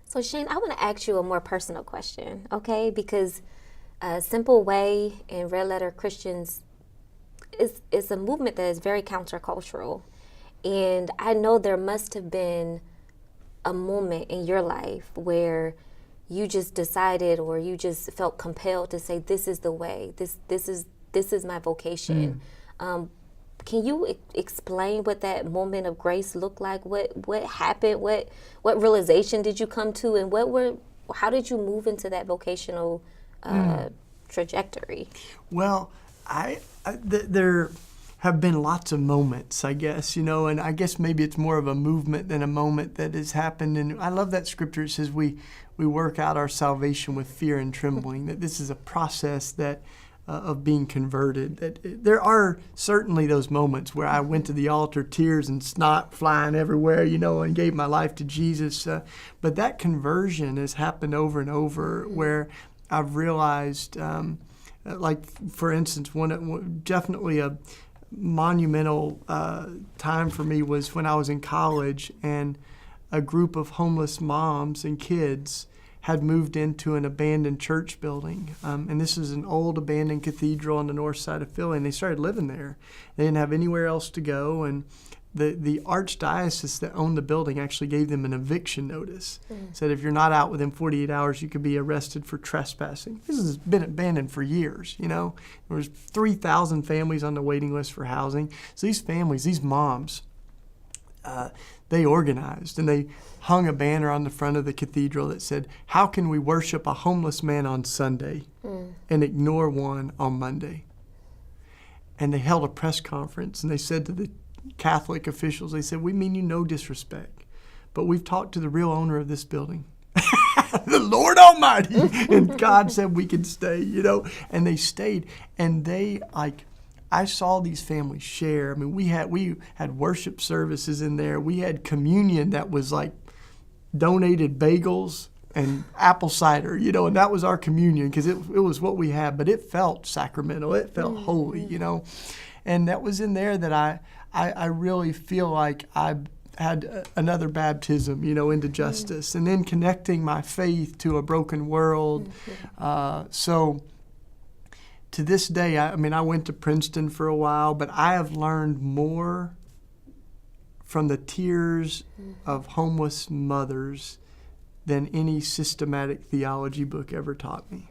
So Shane, I want to ask you a more personal question, okay? Because Simple Way and Red Letter Christians is a movement that is very countercultural. And I know there must have been a moment in your life where you just decided or you just felt compelled to say, this is the way, this is my vocation. Can you explain what that moment of grace looked like? What happened? What realization did you come to, and how did you move into that vocational trajectory? Well, there have been lots of moments, I guess, and I guess maybe it's more of a movement than a moment that has happened. And I love that scripture. It says we work out our salvation with fear and trembling, that this is a process that of being converted. That there are certainly those moments where I went to the altar, tears and snot flying everywhere, and gave my life to Jesus. But that conversion has happened over and over, where I've realized, like for instance, definitely a monumental time for me was when I was in college, and a group of homeless moms and kids had moved into an abandoned church building. And this is an old abandoned cathedral on the north side of Philly, and they started living there. They didn't have anywhere else to go, and the archdiocese that owned the building actually gave them an eviction notice. Said if you're not out within 48 hours, you could be arrested for trespassing. This has been abandoned for years, There was 3,000 families on the waiting list for housing. So these families, these moms, they organized, and they hung a banner on the front of the cathedral that said, "How can we worship a homeless man on Sunday and ignore one on Monday?" And they held a press conference, and they said to the Catholic officials, they said, "We mean you no disrespect, but we've talked to the real owner of this building, the Lord Almighty, and God said we could stay," and they stayed. And I saw these families share. I mean, we had worship services in there. We had communion that was like donated bagels and apple cider, and that was our communion because it was what we had, but it felt sacramental. It felt holy, And that was in there that I really feel like I had another baptism, into justice, and then connecting my faith to a broken world. So to this day, I went to Princeton for a while, but I have learned more from the tears of homeless mothers than any systematic theology book ever taught me.